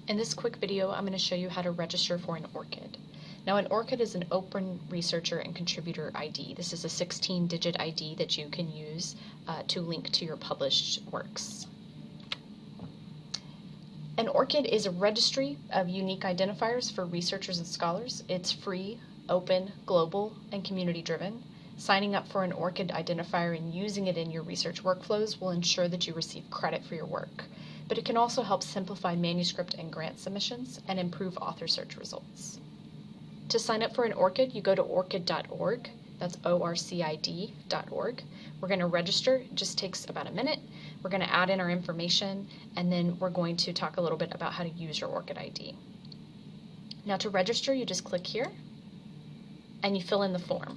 In this quick video, I'm going to show you how to register for an ORCiD. Now, an ORCiD is an Open Researcher and Contributor ID. This is a 16-digit ID that you can use to link to your published works. An ORCiD is a registry of unique identifiers for researchers and scholars. It's free, open, global, and community-driven. Signing up for an ORCiD identifier and using it in your research workflows will ensure that you receive credit for your work, but it can also help simplify manuscript and grant submissions and improve author search results. To sign up for an ORCiD, you go to orcid.org. That's ORCID.org. We're going to register. It just takes about a minute. We're going to add in our information, and then we're going to talk a little bit about how to use your ORCiD ID. Now, to register, you just click here, and you fill in the form.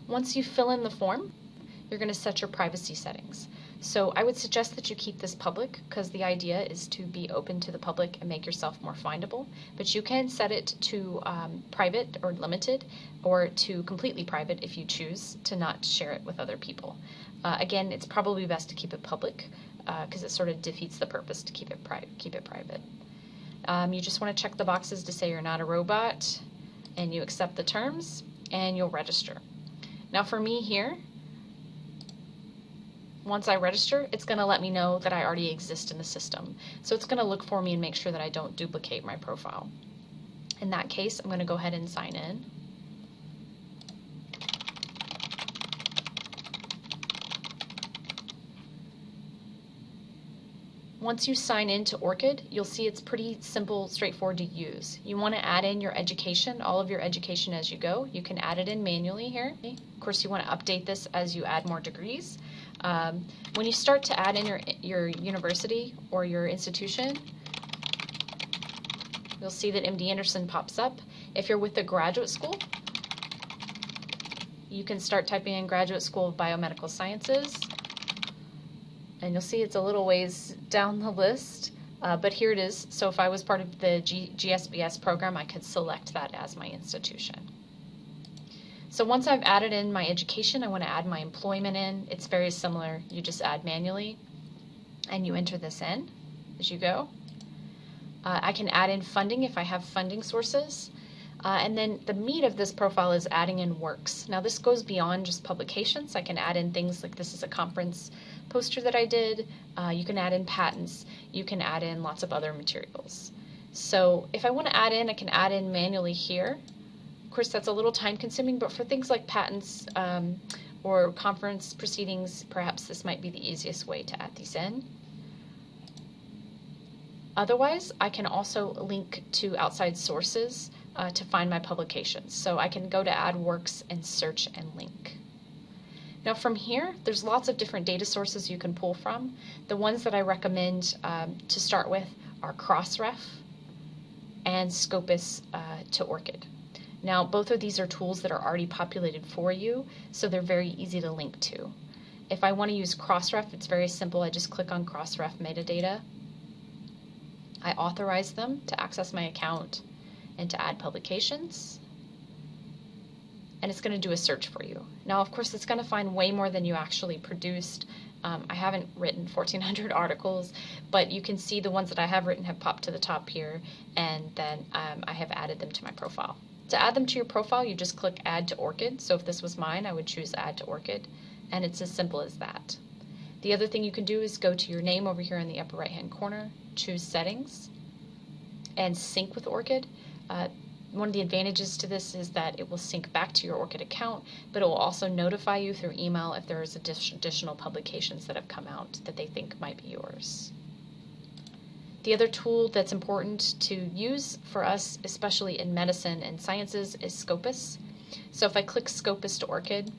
Once you fill in the form, you're going to set your privacy settings. So I would suggest that you keep this public because the idea is to be open to the public and make yourself more findable. But you can set it to private or limited, or to completely private if you choose to not share it with other people. Again, it's probably best to keep it public because it sort of defeats the purpose to keep it private. You just want to check the boxes to say you're not a robot, and you accept the terms, and you'll register. Now for me here, once I register, it's going to let me know that I already exist in the system. So it's going to look for me and make sure that I don't duplicate my profile. In that case, I'm going to go ahead and sign in. Once you sign in to ORCiD, you'll see it's pretty simple, straightforward to use. You want to add in your education, all of your education as you go. You can add it in manually here. Of course, you want to update this as you add more degrees. When you start to add in your university or your institution, you'll see that MD Anderson pops up. If you're with a graduate school, you can start typing in Graduate School of Biomedical Sciences. And you'll see it's a little ways down the list, but here it is. So if I was part of the GSBS program, I could select that as my institution. So once I've added in my education, I want to add my employment in. It's very similar. You just add manually, and you enter this in as you go. I can add in funding if I have funding sources. And then the meat of this profile is adding in works. Now this goes beyond just publications. I can add in things like this is a conference poster that I did. You can add in patents. You can add in lots of other materials. So if I want to add in, I can add in manually here. Of course, that's a little time consuming, but for things like patents or conference proceedings, perhaps this might be the easiest way to add these in. Otherwise, I can also link to outside sources to find my publications. So I can go to Add Works and search and link. Now from here, there's lots of different data sources you can pull from. The ones that I recommend to start with are Crossref and Scopus to ORCiD. Now both of these are tools that are already populated for you, so they're very easy to link to. If I want to use Crossref, it's very simple. I just click on Crossref metadata. I authorize them to access my account and to add publications, and it's going to do a search for you. Now, of course, it's going to find way more than you actually produced. I haven't written 1,400 articles, but you can see the ones that I have written have popped to the top here, and then I have added them to my profile. To add them to your profile, you just click Add to ORCiD. So if this was mine, I would choose Add to ORCiD, and it's as simple as that. The other thing you can do is go to your name over here in the upper right-hand corner, choose Settings, and Sync with ORCiD. One of the advantages to this is that it will sync back to your ORCiD account, but it will also notify you through email if there is additional publications that have come out that they think might be yours. The other tool that's important to use for us, especially in medicine and sciences, is Scopus. So if I click Scopus to ORCiD,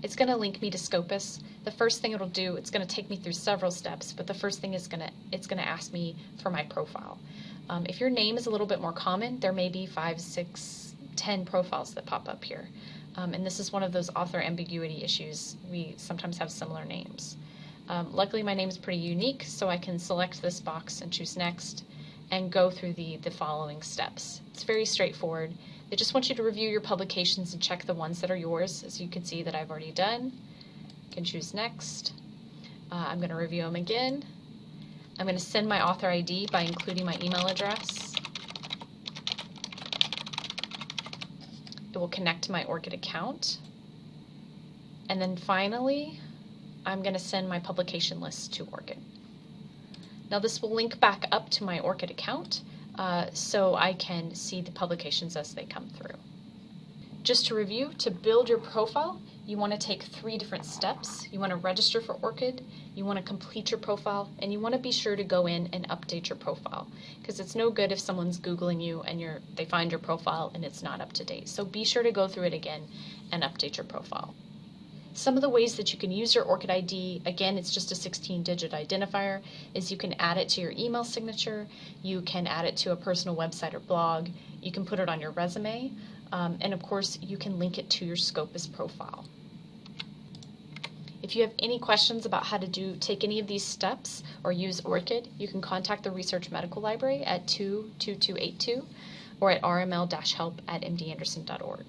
it's going to link me to Scopus. The first thing it'll do, it's going to take me through several steps, but the first thing is it's going to ask me for my profile. If your name is a little bit more common, there may be 5, 6, 10 profiles that pop up here. And this is one of those author ambiguity issues. We sometimes have similar names. Luckily, my name is pretty unique, so I can select this box and choose Next, and go through the following steps. It's very straightforward. They just want you to review your publications and check the ones that are yours, as you can see that I've already done. You can choose Next. I'm going to review them again. I'm going to send my author ID by including my email address. It will connect to my ORCiD account. And then finally, I'm going to send my publication list to ORCiD. Now this will link back up to my ORCiD account so I can see the publications as they come through. Just to review, to build your profile, you want to take 3 different steps. You want to register for ORCiD, you want to complete your profile, and you want to be sure to go in and update your profile, because it's no good if someone's Googling you and they find your profile and it's not up to date. So be sure to go through it again and update your profile. Some of the ways that you can use your ORCiD ID, again, it's just a 16-digit identifier, is you can add it to your email signature, you can add it to a personal website or blog, you can put it on your resume, and of course you can link it to your Scopus profile. If you have any questions about how to take any of these steps or use ORCiD, you can contact the Research Medical Library at 22282 or at rml-help@mdanderson.org.